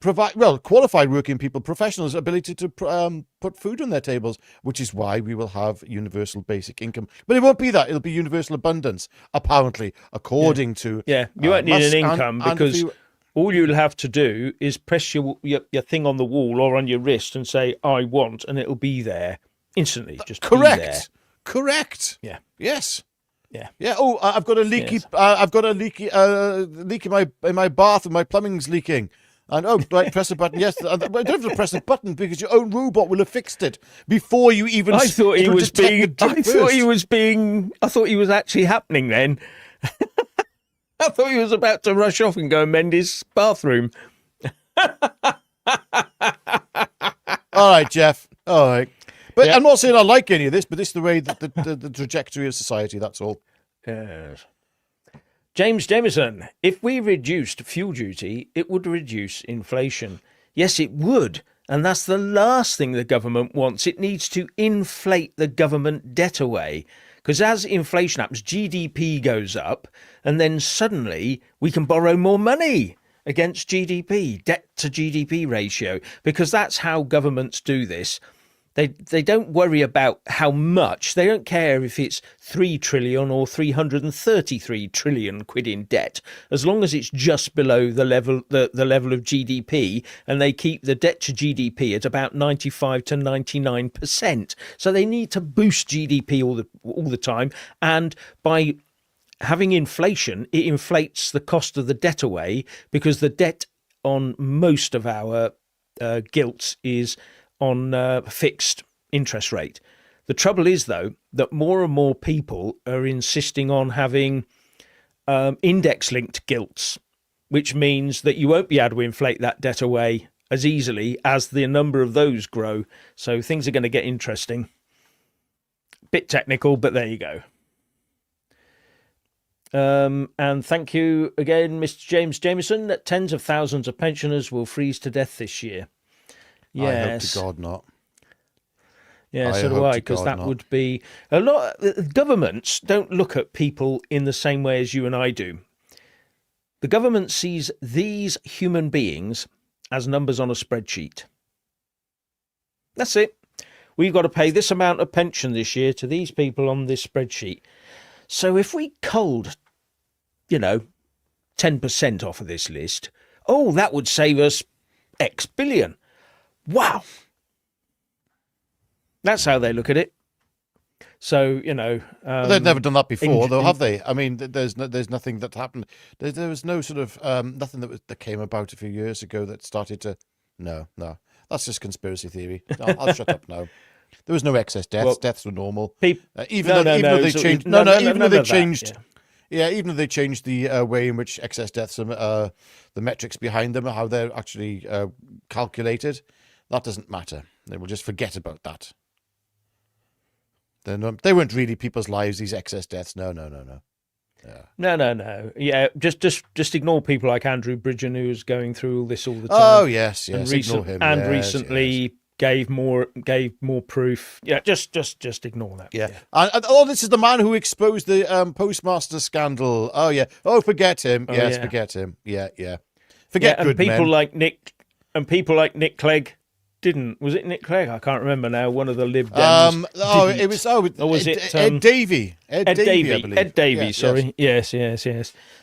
provide, qualified working people, professionals' ability to put food on their tables, which is why we will have universal basic income. But it won't be that. It'll be universal abundance, apparently, according to... Yeah, you won't need Musk an income and because the- all you'll have to do is press your thing on the wall or on your wrist and say, I want, and it'll be there instantly. Just be there. Correct. Yeah. Yes. Yeah. Yeah. Oh, I've got a leaky. Yes. I've got a leak in my bath, and my plumbing's leaking. And right, press a button. Yes, I don't have to press a button because your own robot will have fixed it before you even. I thought he it'll was detect being. the drip I thought he first. was being. I thought he was actually happening then. I thought he was about to rush off and go and mend his bathroom. All right, Jeff. All right. But Yeah. I'm not saying I like any of this, but this is the way that the trajectory of society. That's all. Yes. James Jamieson, if we reduced fuel duty, it would reduce inflation. Yes, it would. And that's the last thing the government wants. It needs to inflate the government debt away. Because as inflation happens, GDP goes up, and then suddenly we can borrow more money against GDP, debt to GDP ratio, because that's how governments do this. They don't worry about how much. They don't care if it's 3 trillion or 333 trillion quid in debt, as long as it's just below the level the level of GDP, and they keep the debt to GDP at about 95 to 99%. So they need to boost GDP all the time, and by having inflation, it inflates the cost of the debt away, because the debt on most of our gilts is on fixed interest rate. The trouble is, though, that more and more people are insisting on having index-linked gilts, which means that you won't be able to inflate that debt away as easily as the number of those grow. So things are going to get interesting. Bit technical, but there you go. And thank you again, Mr. James Jamieson. Tens of thousands of pensioners will freeze to death this year. Yes. I hope to God not. Yeah, I so do hope I, to because God that not. would be a lot. Governments don't look at people in the same way as you and I do. The government sees these human beings as numbers on a spreadsheet. That's it. We've got to pay this amount of pension this year to these people on this spreadsheet. So if we culled, 10% off of this list, that would save us X billion. Wow. That's how they look at it. So, They've never done that before, though, have they? I mean, there's nothing that happened. There was no sort of nothing that came about a few years ago that started to. No, that's just conspiracy theory. I'll shut up now. There was no excess deaths. Well, deaths were normal. Even though they changed. Even though they changed. Yeah. Even though they changed the way in which excess deaths, the metrics behind them, how they're actually calculated, that doesn't matter. They will just forget about that. They weren't really people's lives, these excess deaths. No. Yeah. No. Yeah, just ignore people like Andrew Bridgen, who's going through all this all the time. Oh yes, and ignore him. And Yes, recently yes. gave more proof. Yeah, just ignore that. Yeah. And this is the man who exposed the postmaster scandal. Oh yeah. Oh, forget him. Yes, yeah. forget him. Yeah. Forget and good people men. like Nick Clegg didn't. Was it Nick Clegg? I can't remember now. One of the Lib Dems. It was. Or was it Ed Davey? Ed Davey, I believe. Ed Davey, Yes, sorry. Yes.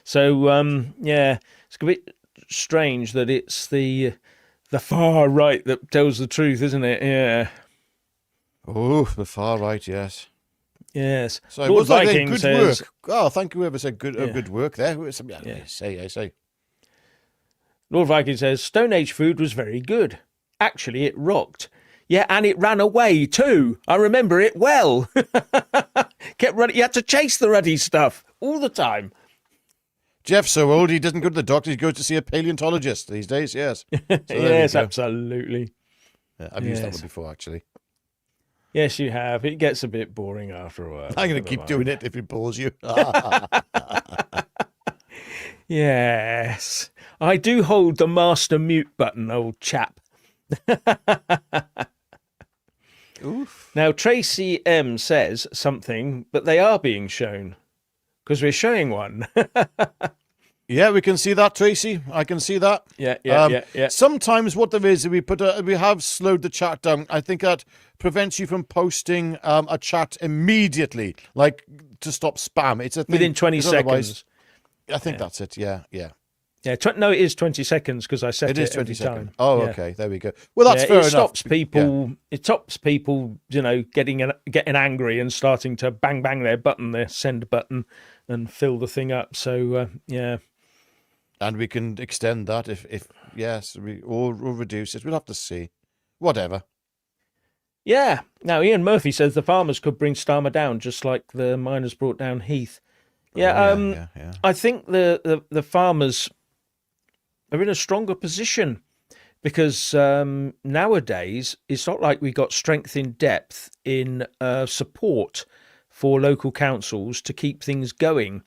So, it's a bit strange that it's the far right that tells the truth, isn't it? Yeah. Oh, the far right, yes. Yes. So it Lord was like Viking good says, work. Oh, thank you whoever said good Yeah. good work there. I Yeah. say. Lord Viking says, Stone Age food was very good. Actually, it rocked. Yeah, and it ran away too. I remember it well. Kept running. You had to chase the ruddy stuff all the time. Jeff's so old he doesn't go to the doctor. He goes to see a paleontologist these days. Yes. So there we Yes, go. absolutely. Yeah, I've used that Yes. one before, actually. Yes, you have. It gets a bit boring after a while. I'm going to Never keep mind. doing it if it bores you. Yes. I do hold the master mute button, old chap. Oof. Now, Tracy M says something, but they are being shown because we're showing one. Yeah, we can see that, Tracy. I can see that. Yeah. Sometimes what there is, we have slowed the chat down. I think that prevents you from posting a chat immediately, like to stop spam. It's a thing, Within 20 'cause otherwise- seconds. I think that's it. Yeah. Yeah, no, it is 20 seconds because I set it, It is 20 every seconds. time. Oh, Yeah. okay. There we go. Well, that's Yeah, fair it enough. stops people. Yeah. It stops people, getting angry and starting to bang their button, their send button, and fill the thing up. So yeah, And we can extend that if yes, or reduce it. We'll have to see. Whatever. yeah. Now Ian Murphy says the farmers could bring Starmer down, just like the miners brought down Heath. Yeah, Yeah. I think the farmers are in a stronger position because nowadays it's not like we got strength in depth in support for local councils to keep things going.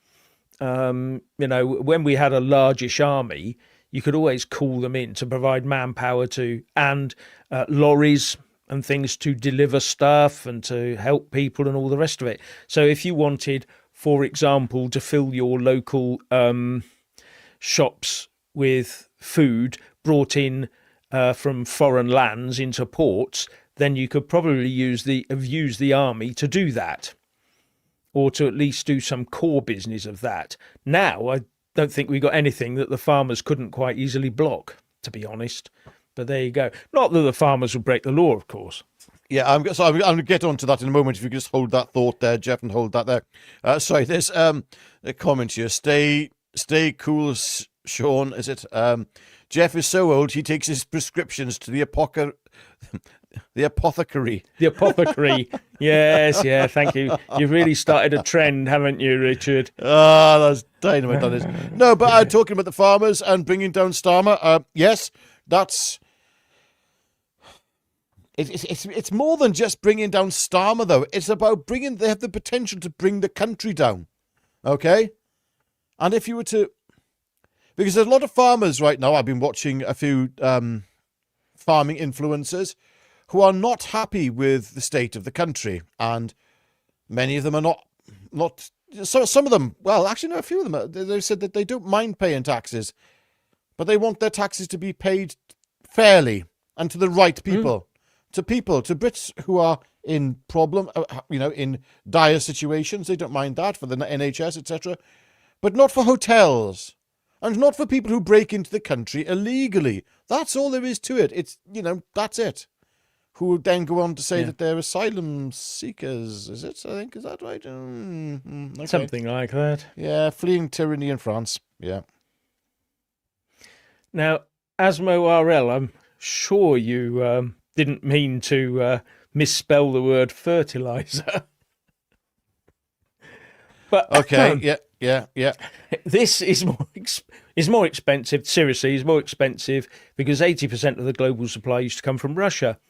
When we had a largish army, you could always call them in to provide manpower and lorries and things to deliver stuff and to help people and all the rest of it. So if you wanted, for example, to fill your local shops with food brought in from foreign lands into ports, then you could probably use the army to do that, or to at least do some core business of that. Now, I don't think we got anything that the farmers couldn't quite easily block, to be honest. But there you go. Not that the farmers would break the law, of course. Yeah, I'm going to get onto that in a moment. If you could just hold that thought there, Jeff, and hold that there. Sorry, there's a comment here. Stay cool, Sean. Is it? Jeff is so old he takes his prescriptions to the apothecary. The apothecary. Yes, yeah. Thank you. You've really started a trend, haven't you, Richard? Ah, that's dynamite. That is. No, but talking about the farmers and bringing down Starmer. Yes, that's. It's more than just bringing down Starmer, though. It's about they have the potential to bring the country down. Okay? And if you were to, because there's a lot of farmers right now, I've been watching a few farming influencers who are not happy with the state of the country. And many of them are not, so some of them, well, actually, no, a few of them, they said that they don't mind paying taxes, but they want their taxes to be paid fairly and to the right people. To Brits who are in in dire situations. They don't mind that for the NHS, etc. But not for hotels and not for people who break into the country illegally. That's all there is to it. It's, that's it. Who would then go on to say that they're asylum seekers. Is it? I think, is that right? Okay. Something like that. Yeah, fleeing tyranny in France. Yeah. Now, Asmo RL, I'm sure you didn't mean to misspell the word fertilizer. But okay, yeah. This is more expensive. Seriously, is more expensive because 80% of the global supply used to come from Russia,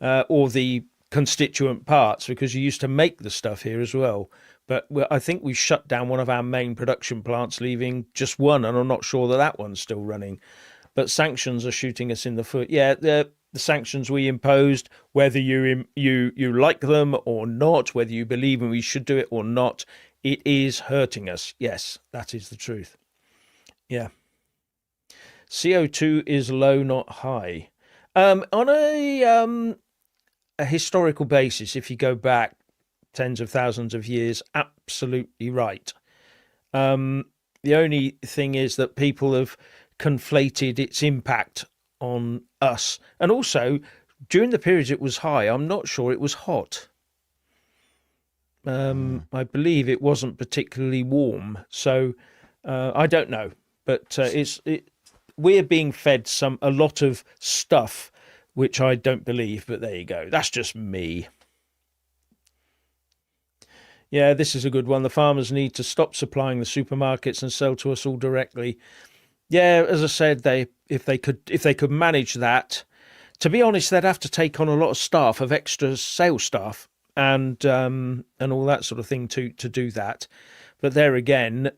or the constituent parts, because you used to make the stuff here as well. But I think we shut down one of our main production plants, leaving just one, and I'm not sure that one's still running. But sanctions are shooting us in the foot. Yeah, the sanctions we imposed, whether you like them or not, whether you believe we should do it or not, it is hurting us. Yes, that is the truth. Yeah. CO2 is low, not high. On a historical basis, if you go back tens of thousands of years, absolutely right. The only thing is that people have conflated its impact on us. And also, during the periods it was high, I'm not sure it was hot. I believe it wasn't particularly warm. So I don't know. But we're being fed a lot of stuff, which I don't believe. But there you go. That's just me. Yeah, this is a good one. The farmers need to stop supplying the supermarkets and sell to us all directly. Yeah, as I said, if they could manage that, to be honest, they'd have to take on a lot of staff, of extra sales staff, and all that sort of thing to do that. But there again,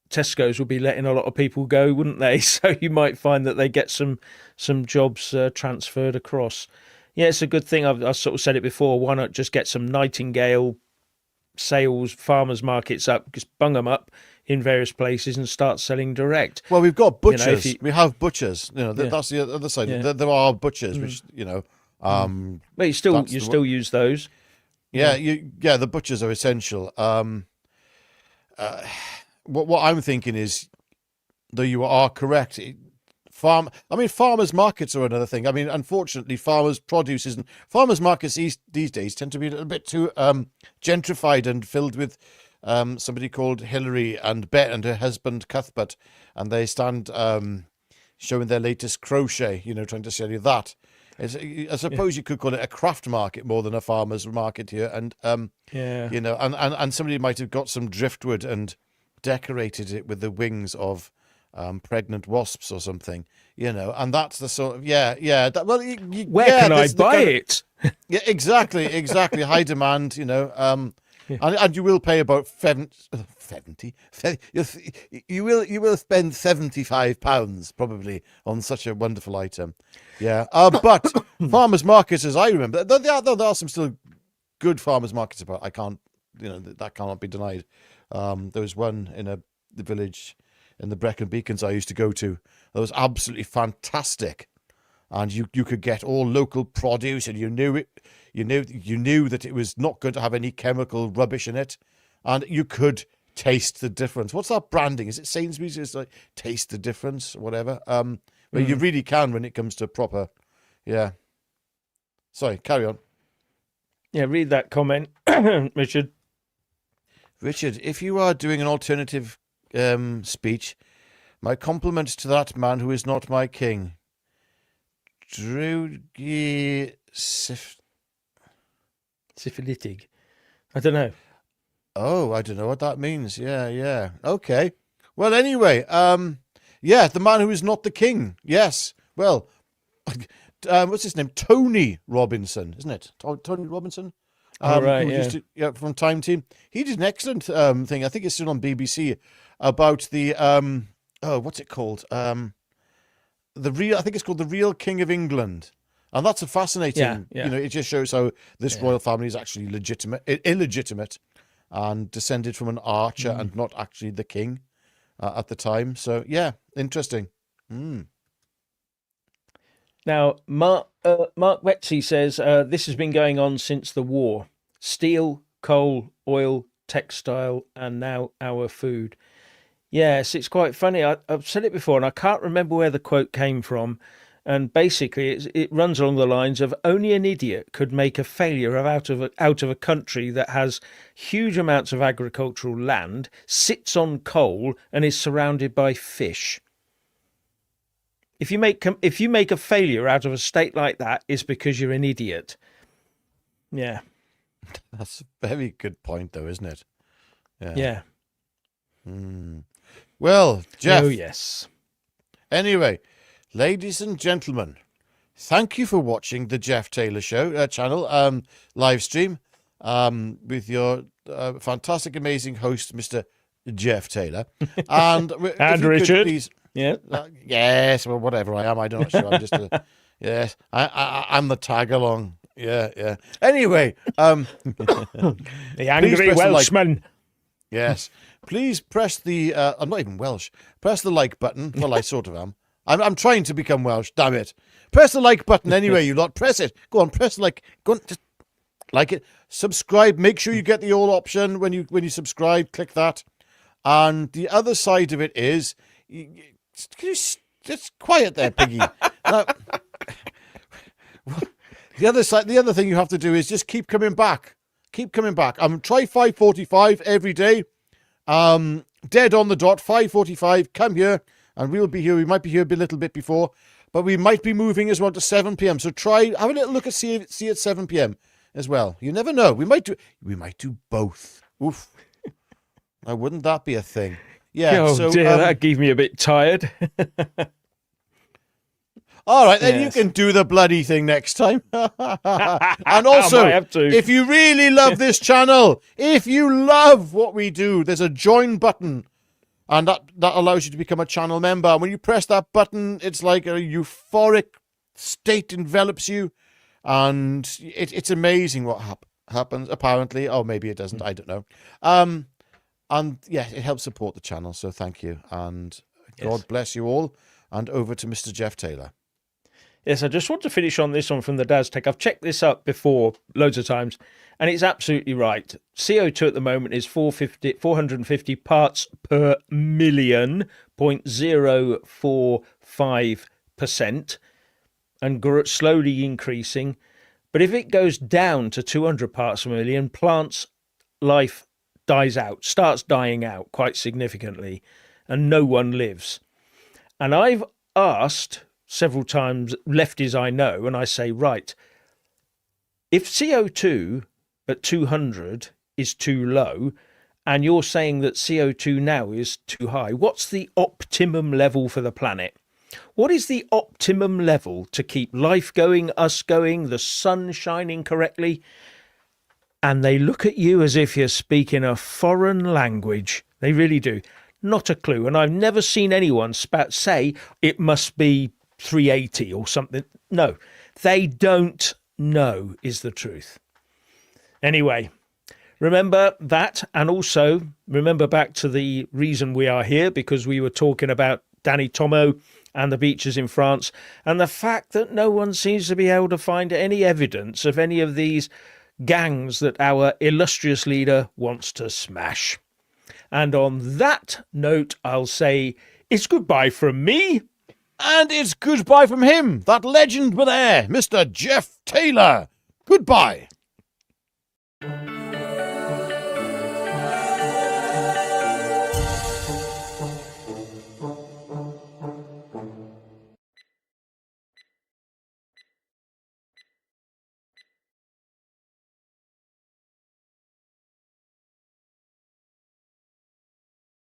Tesco's would be letting a lot of people go, wouldn't they? So you might find that they get some jobs transferred across. Yeah, it's a good thing. I've sort of said it before. Why not just get some Nightingale sales, farmers markets up, just bung them up in various places and start selling direct. Well, we've got You know, butchers. if you- We have butchers. You know, Yeah. that's the other side. Yeah. There are butchers, which But you still that's the- use those. the butchers are essential. What I'm thinking is, though you are correct, farmers markets are another thing. I mean, unfortunately, farmers markets these days tend to be a little bit too gentrified and filled with somebody called Hillary and Bet and her husband Cuthbert, and they stand showing their latest crochet, trying to sell you that. I suppose you could call it a craft market more than a farmer's market here, and and somebody might have got some driftwood and decorated it with the wings of pregnant wasps or something, and that's the sort of Where can I buy it? Yeah, exactly. High demand, and you will pay about 70. You will spend £75 probably on such a wonderful item. Yeah, but farmers markets, as I remember, there are some still good farmers markets about. I can't, that cannot be denied. There was one in the village in the Brecon Beacons I used to go to. That was absolutely fantastic, and you could get all local produce, and you knew that it was not going to have any chemical rubbish in it, and you could taste the difference. What's that branding? Is it Sainsbury's? It's like taste the difference, or whatever. But you really can when it comes to proper. Yeah. Sorry, carry on. Yeah, read that comment, Richard. Richard, if you are doing an alternative speech, my compliments to that man who is not my king. Syphilitic. I don't know. Oh, I don't know what that means. Yeah. Okay. Well, anyway, the man who is not the king. Yes. Well, what's his name? Tony Robinson, isn't it? Tony Robinson. Right. Who used to, from Time Team. He did an excellent thing. I think it's still on BBC about the what's it called? I think it's called The Real King of England. And that's a fascinating, it just shows how this royal family is actually illegitimate and descended from an archer and not actually the king at the time. So, yeah, interesting. Now, Mark Wetsy says this has been going on since the war. Steel, coal, oil, textile, and now our food. Yes, it's quite funny. I've said it before, and I can't remember where the quote came from. And basically, it runs along the lines of only an idiot could make a failure out of a country that has huge amounts of agricultural land, sits on coal, and is surrounded by fish. If you make a failure out of a state like that, it's because you're an idiot. Yeah, that's a very good point, though, isn't it? Yeah. Well, Jeff. Oh yes. Anyway. Ladies and gentlemen, thank you for watching the Jeff Taylor Show channel live stream with your fantastic, amazing host, Mr. Jeff Taylor, and Richard. Please, yeah, yes, well, whatever I am, I'm not sure. I'm just yes, I'm the tag along. Yeah. Anyway, the angry Welshman. Yes, please press the. I'm not even Welsh. Press the like button. Well, I sort of am. I'm trying to become Welsh, damn it. Press the like button anyway, you lot. Press it. Go on, press like. Go on, just like it. Subscribe. Make sure you get the all option when you subscribe. Click that. And the other side of it is, can you just quiet there, Piggy. Now, the other thing you have to do is just keep coming back. Keep coming back. Try 5:45 every day. Dead on the dot, 5:45. Come here. And we'll be here. We might be here a little bit before, but we might be moving as well to 7 p.m. So have a little look at see at 7 p.m. as well. You never know. We might do both. Oof. Now, wouldn't that be a thing? Yeah. Oh so, dear, that gave me a bit tired. All right, then you can do the bloody thing next time. And also, if you really love this channel, if you love what we do, there's a join button. And that allows you to become a channel member. And when you press that button, it's like a euphoric state envelops you. And it's amazing what happens, apparently. Or maybe it doesn't. I don't know. And yeah, it helps support the channel. So thank you. And God bless you all. And over to Mr. Jeff Taylor. Yes, I just want to finish on this one from the Daz Tech. I've checked this up before loads of times, and it's absolutely right. CO2 at the moment is 450 parts per million, 0.045%, and slowly increasing. But if it goes down to 200 parts per million, plants' life dies out, starts dying out quite significantly, and no one lives. And I've asked several times lefties I know, and I say, right, if CO2 at 200 is too low, and you're saying that CO2 now is too high, what's the optimum level for the planet? What is the optimum level to keep life going, us going, the sun shining correctly? And they look at you as if you're speaking a foreign language. They really do. Not a clue. And I've never seen anyone say it must be 380 or something. No, they don't know is the truth. Anyway, remember that, and also remember back to the reason we are here, because we were talking about Danny Tomo and the beaches in France, and the fact that no one seems to be able to find any evidence of any of these gangs that our illustrious leader wants to smash. And on that note, I'll say it's goodbye from me. And it's goodbye from him, that legend with air, Mr. Jeff Taylor. Goodbye.